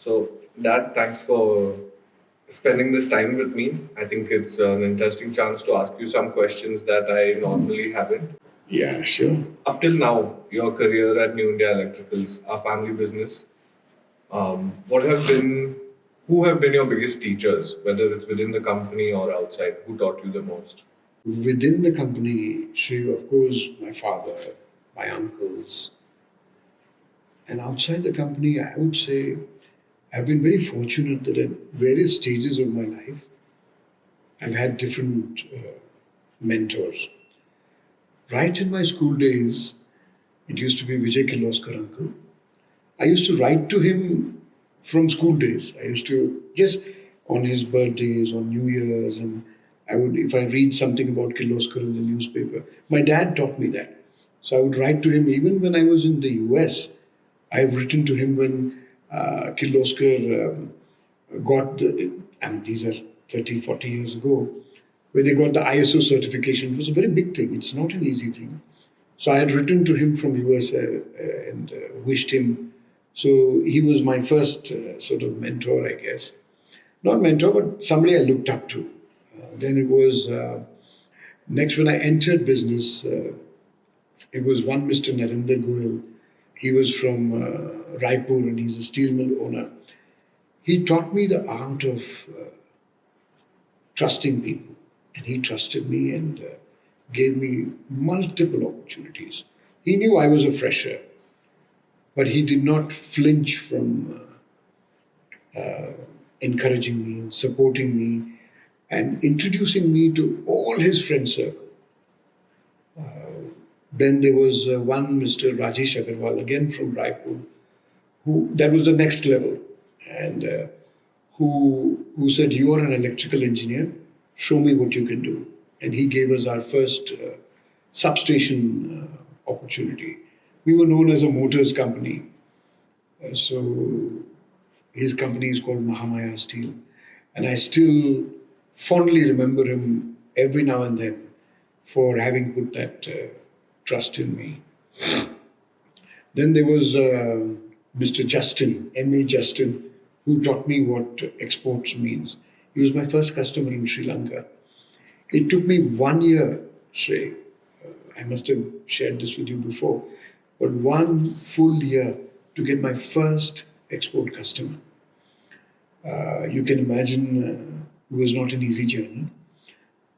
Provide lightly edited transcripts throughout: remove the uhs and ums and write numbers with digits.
So, Dad, thanks for spending this time with me. I think it's an interesting chance to ask you some questions that I normally haven't. Yeah, sure. Up till now, your career at New India Electricals, our family business, what have been, who have been your biggest teachers, whether it's within the company or outside? Who taught you the most? Within the company, Shri, of course, my father, my uncles, and outside the company, I would say I've been very fortunate that at various stages of my life, I've had different mentors. Right in my school days, it used to be Vijay Kirloskar uncle. I used to write to him from school days. I used to just on his birthdays, on New Year's, and I would, if I read something about Kirloskar in the newspaper, my dad taught me that. So I would write to him even when I was in the US. I've written to him when Kirloskar got the, I mean, these are 30, 40 years ago, where they got the ISO certification. It was a very big thing. It's not an easy thing. So I had written to him from US and wished him. So he was my first sort of mentor, I guess. Not mentor, but somebody I looked up to. Then it was next when I entered business. It was one Mr. Narendra Goyal. He was from Raipur and he's a steel mill owner. He taught me the art of trusting people, and he trusted me and gave me multiple opportunities. He knew I was a fresher, but he did not flinch from encouraging me and supporting me and introducing me to all his friend circle. Then there was one Mr. Rajesh Agarwal, again from Raipur, who that was the next level, and who said, "You are an electrical engineer. Show me what you can do." And he gave us our first substation opportunity. We were known as a motors company, so his company is called Mahamaya Steel, and I still fondly remember him every now and then for having put that trust in me. Then there was Mr. Justin, M.A. Justin, who taught me what exports means. He was my first customer in Sri Lanka. It took me 1 year, say, I must have shared this with you before, but 1 full year to get my first export customer. You can imagine it was not an easy journey.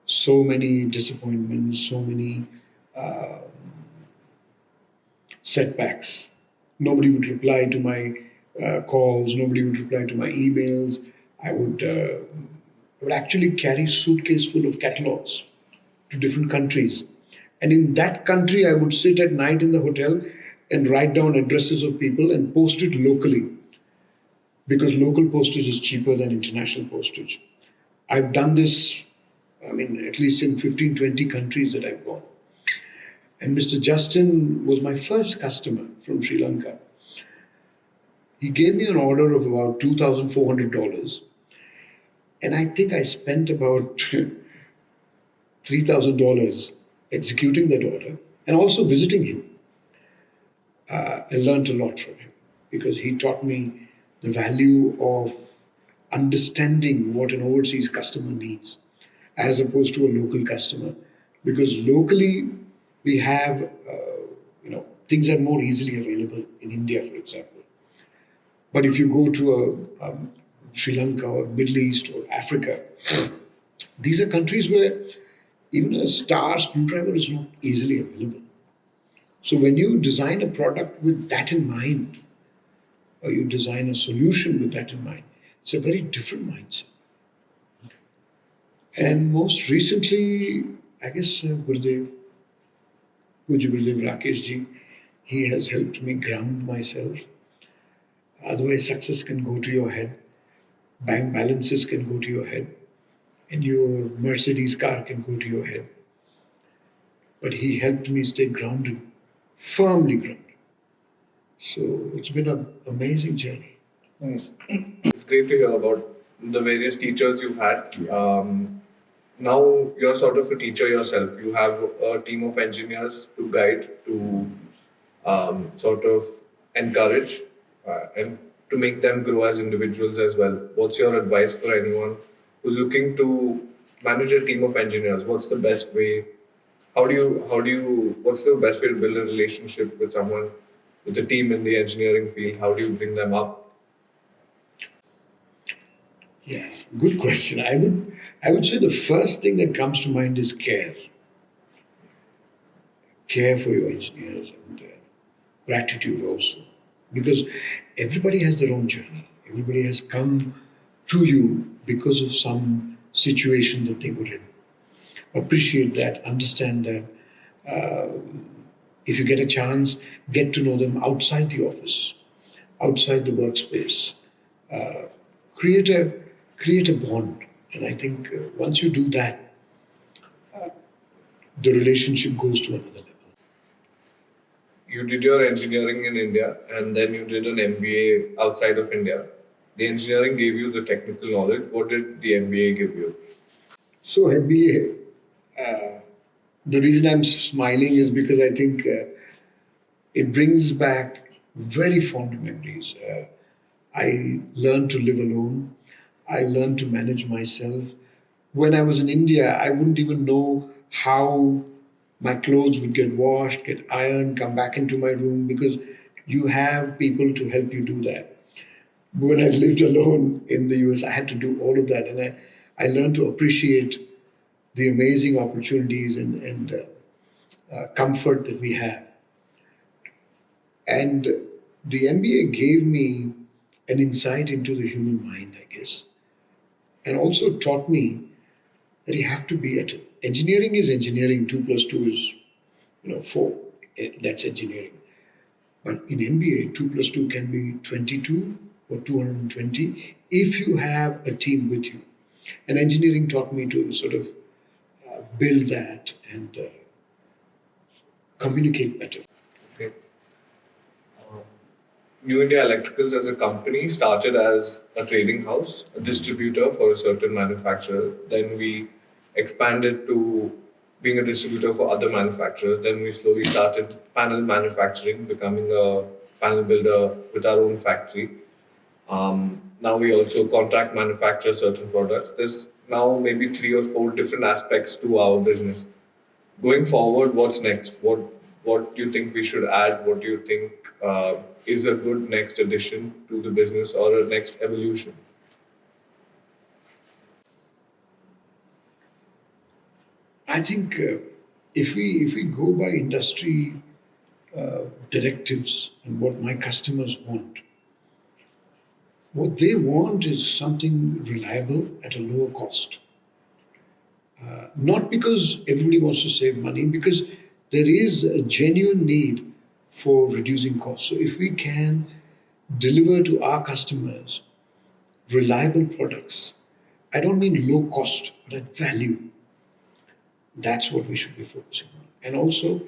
So many disappointments, so many setbacks. Nobody would reply to my calls. Nobody would reply to my emails. I would actually carry suitcase full of catalogs to different countries, and in that country, I would sit at night in the hotel and write down addresses of people and post it locally because local postage is cheaper than international postage. I've done this, I mean, at least in 15, 20 countries that I've gone. And Mr. Justin was my first customer from Sri Lanka. He gave me an order of about $2,400. And I think I spent about $3,000 executing that order and also visiting him. I learned a lot from him because he taught me the value of understanding what an overseas customer needs as opposed to a local customer. Because locally, we have, things are more easily available in India, for example. But if you go to Sri Lanka or Middle East or Africa, these are countries where even a star screwdriver is not easily available. So when you design a product with that in mind, or you design a solution with that in mind, it's a very different mindset. And most recently, I guess Gurudev, Puja Gurudev Rakesh ji, he has helped me ground myself. Otherwise, success can go to your head, bank balances can go to your head, and your Mercedes car can go to your head. But he helped me stay grounded, firmly grounded. So it's been an amazing journey. Nice. It's great to hear about the various teachers you've had. Now you're sort of a teacher yourself. You have a team of engineers to guide, to sort of encourage, and to make them grow as individuals as well? What's your advice for anyone who's looking to manage a team of engineers? What's the best way? What's the best way to build a relationship with someone, with a team in the engineering field? How do you bring them up? Yeah, good question. I would say the first thing that comes to mind is care. Care for your engineers and gratitude also, because everybody has their own journey. Everybody has come to you because of some situation that they were in. Appreciate that, understand that. If you get a chance, get to know them outside the office, outside the workspace. Create a create a bond, and I think once you do that, the relationship goes to another level. You did your engineering in India and then you did an MBA outside of India. The engineering gave you the technical knowledge. What did the MBA give you? So MBA, the reason I'm smiling is because I think it brings back very fond memories. I learned to live alone. I learned to manage myself. When I was in India, I wouldn't even know how my clothes would get washed, get ironed, come back into my room because you have people to help you do that. When I lived alone in the US, I had to do all of that. And I learned to appreciate the amazing opportunities and comfort that we have. And the MBA gave me an insight into the human mind, I guess, and also taught me that you have to be at it. Engineering is engineering. 2 plus 2 is 4. That's engineering. But in MBA, 2 plus 2 can be 22 or 220 if you have a team with you. And engineering taught me to sort of build that and communicate better. Okay. Um, New India Electricals as a company started as a trading house, a distributor for a certain manufacturer. Then we expanded to being a distributor for other manufacturers. Then we slowly started panel manufacturing, becoming a panel builder with our own factory. Now we also contract manufacture certain products. There's now maybe 3 or 4 different aspects to our business. Going forward, what's next? What do you think we should add? What do you think is a good next addition to the business or a next evolution? I think if we go by industry directives and what my customers want, what they want is something reliable at a lower cost. Not because everybody wants to save money, because there is a genuine need for reducing costs. So if we can deliver to our customers reliable products, I don't mean low cost, but at value. That's what we should be focusing on. And also,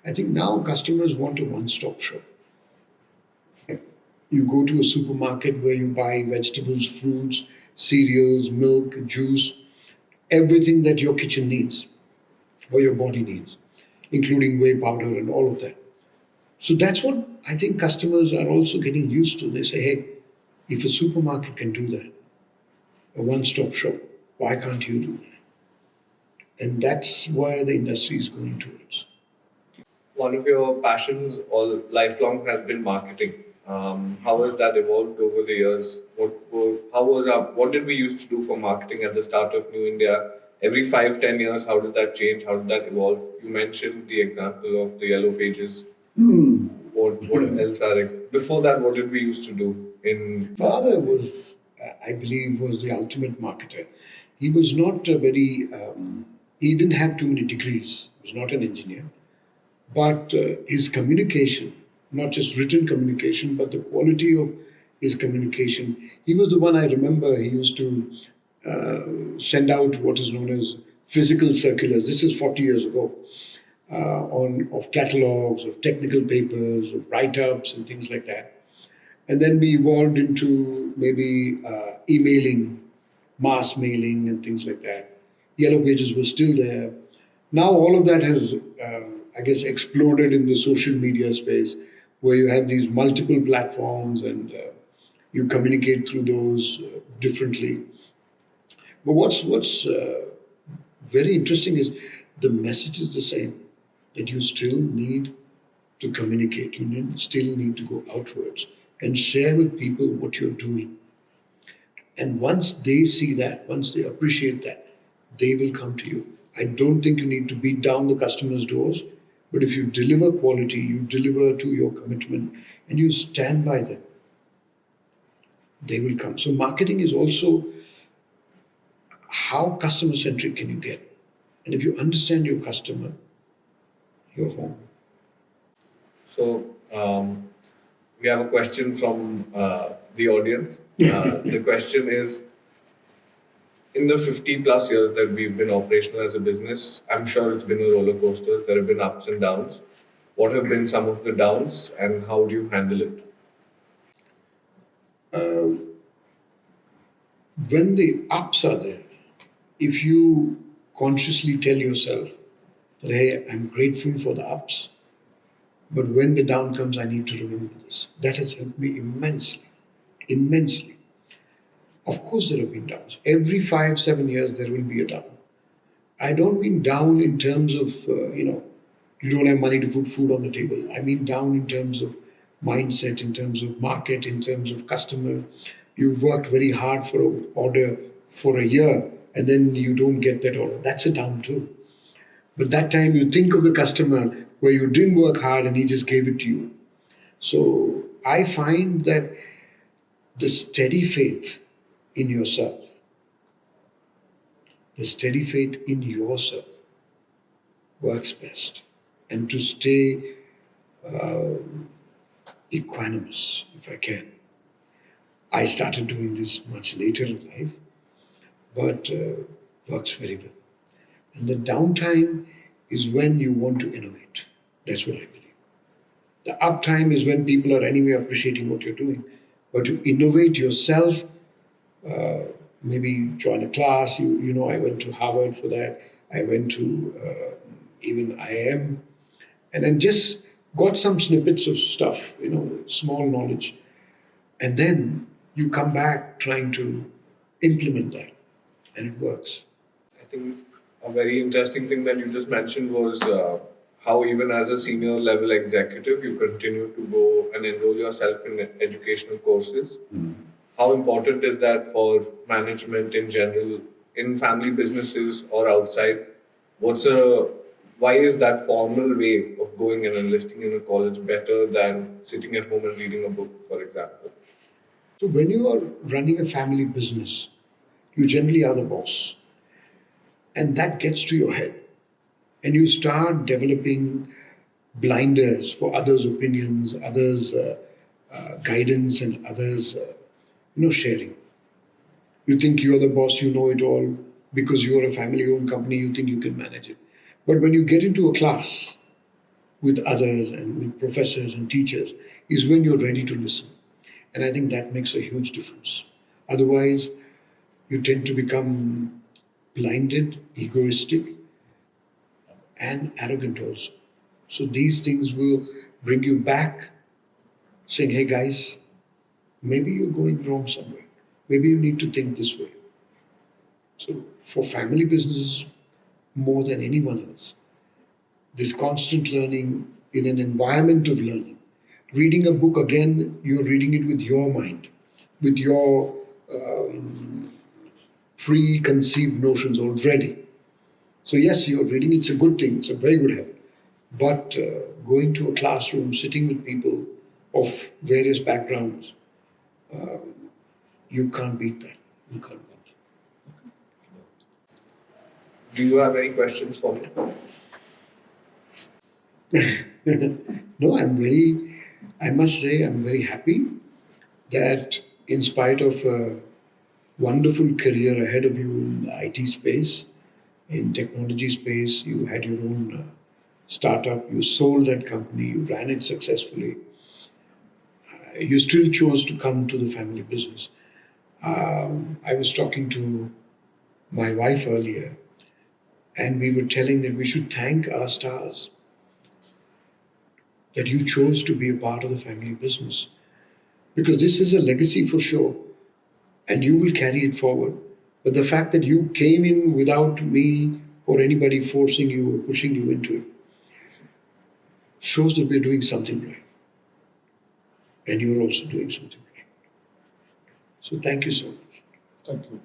I think now customers want a one stop shop. You go to a supermarket where you buy vegetables, fruits, cereals, milk, juice, everything that your kitchen needs or your body needs, including whey powder and all of that. So that's what I think customers are also getting used to. They say, hey, if a supermarket can do that, a one stop shop, why can't you do that? And that's where the industry is going towards. One of your passions all lifelong has been marketing. How has that evolved over the years? What did we used to do for marketing at the start of New India? Every 5, 10 years, how did that change? How did that evolve? You mentioned the example of the yellow pages. What else are before that? What did we used to do in? Father was, I believe, was the ultimate marketer. He was not a very, he didn't have too many degrees. He was not an engineer. But his communication, not just written communication, but the quality of his communication. He was the one I remember he used to send out what is known as physical circulars. This is 40 years ago. On of catalogs, of technical papers, of write-ups, and things like that. And then we evolved into maybe emailing, mass mailing, and things like that. Yellow pages were still there. Now all of that has, I guess, exploded in the social media space, where you have these multiple platforms and You communicate through those differently. But what's very interesting is the message is the same, that you still need to communicate. Still need to go outwards and share with people what you're doing. And once they see that, once they appreciate that, they will come to you. I don't think you need to beat down the customers' doors, but if you deliver quality, you deliver to your commitment, and you stand by them, they will come. So, marketing is also how customer centric can you get? And if you understand your customer, you're home. So, we have a question from the audience. The question is, in the 50 plus years that we've been operational as a business, I'm sure it's been a roller coaster. There have been ups and downs. What have been some of the downs and how do you handle it? Uh, when the ups are there, if you consciously tell yourself that, hey, I'm grateful for the ups, but when the down comes, I need to remember this. That has helped me immensely, immensely. Of course, there have been downs. Every 5, 7 years, there will be a down. I don't mean down in terms of, you don't have money to put food on the table. I mean down in terms of mindset, in terms of market, in terms of customer. You've worked very hard for an order for a year and then you don't get that order. That's a down too. But that time you think of the customer where you didn't work hard and he just gave it to you. So I find that the steady faith in yourself, the steady faith in yourself works best. And to stay equanimous, if I can. I started doing this much later in life, but works very well. And the downtime is when you want to innovate. That's what I believe. The uptime is when people are anyway appreciating what you're doing. But to innovate yourself, maybe join a class. I went to Harvard for that. I went to even IIM, and then just got some snippets of stuff, small knowledge, and then you come back trying to implement that, and it works. I think a very interesting thing that you just mentioned was how, even as a senior level executive, you continue to go and enroll yourself in educational courses. How important is that for management in general, in family businesses or outside? Why is that formal way of going and enlisting in a college better than sitting at home and reading a book, for example? So when you are running a family business, you generally are the boss, and that gets to your head, and you start developing blinders for others' opinions, others' guidance, and others' sharing. You think you're the boss, you know it all. Because you're a family owned company, you think you can manage it. But when you get into a class with others and with professors and teachers, is when you're ready to listen. And I think that makes a huge difference. Otherwise, you tend to become blinded, egoistic, and arrogant also. So these things will bring you back saying, hey guys, maybe you're going wrong somewhere. Maybe you need to think this way. So for family businesses, more than anyone else, this constant learning in an environment of learning. Reading a book again, you're reading it with your mind, with your preconceived notions already. So, yes, you're reading, it's a good thing, it's a very good habit. But going to a classroom, sitting with people of various backgrounds, you can't beat that. You can't beat Do you have any questions for me? that. No, I must say, I'm very happy that in spite of a wonderful career ahead of you in the IT space, in technology space, you had your own startup, you sold that company, you ran it successfully, you still chose to come to the family business. I was talking to my wife earlier, and we were telling that we should thank our stars that you chose to be a part of the family business. because this is a legacy for sure, and you will carry it forward. But the fact that you came in without me or anybody forcing you or pushing you into it shows that we're doing something right, and you're also doing something right. So thank you so much. Thank you.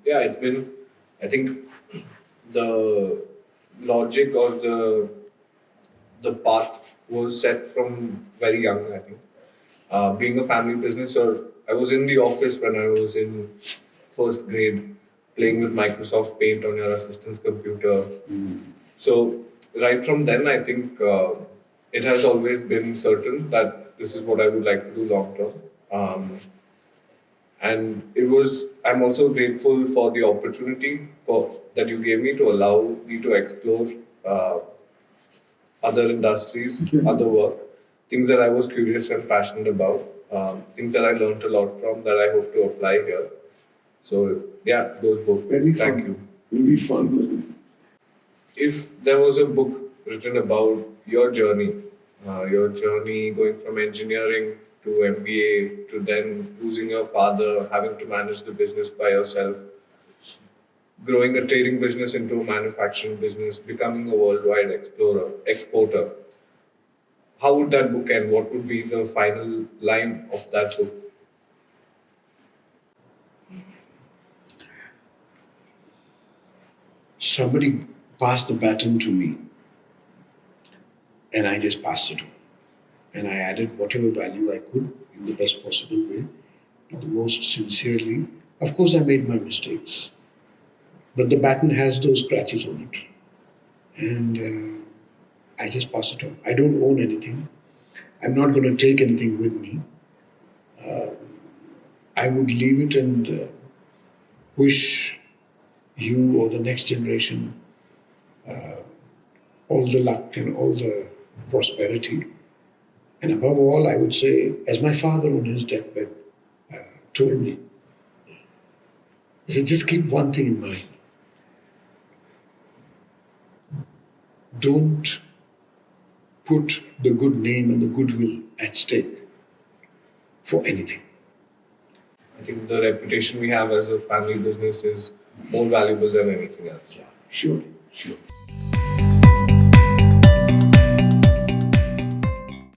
Yeah, it's been, I think, the logic or the path was set from very young, I think. Being a family business, or I was in the office when I was in first grade, playing with Microsoft Paint on your assistant's computer. So right from then, I think it has always been certain that this is what I would like to do long term. And it was. I'm also grateful for the opportunity for that you gave me to allow me to explore other industries, other work, things that I was curious and passionate about, things that I learned a lot from that I hope to apply here. So yeah, those books. Very Thank fun. you. Very fun. If there was a book written about your journey going from engineering to MBA to then losing your father, having to manage the business by yourself, growing a trading business into a manufacturing business, becoming a worldwide exporter, how would that book end? What would be the final line of that book? Somebody passed the baton to me, and I just passed it on. And I added whatever value I could in the best possible way, the most sincerely. Of course, I made my mistakes, but the baton has those scratches on it, and I just pass it on. I don't own anything. I'm not going to take anything with me. I would leave it and wish you or the next generation all the luck and all the prosperity. And above all, I would say, as my father on his deathbed told me, he said, just keep one thing in mind. Don't put the good name and the goodwill at stake for anything. I think the reputation we have as a family business is more valuable than anything else. Sure, sure.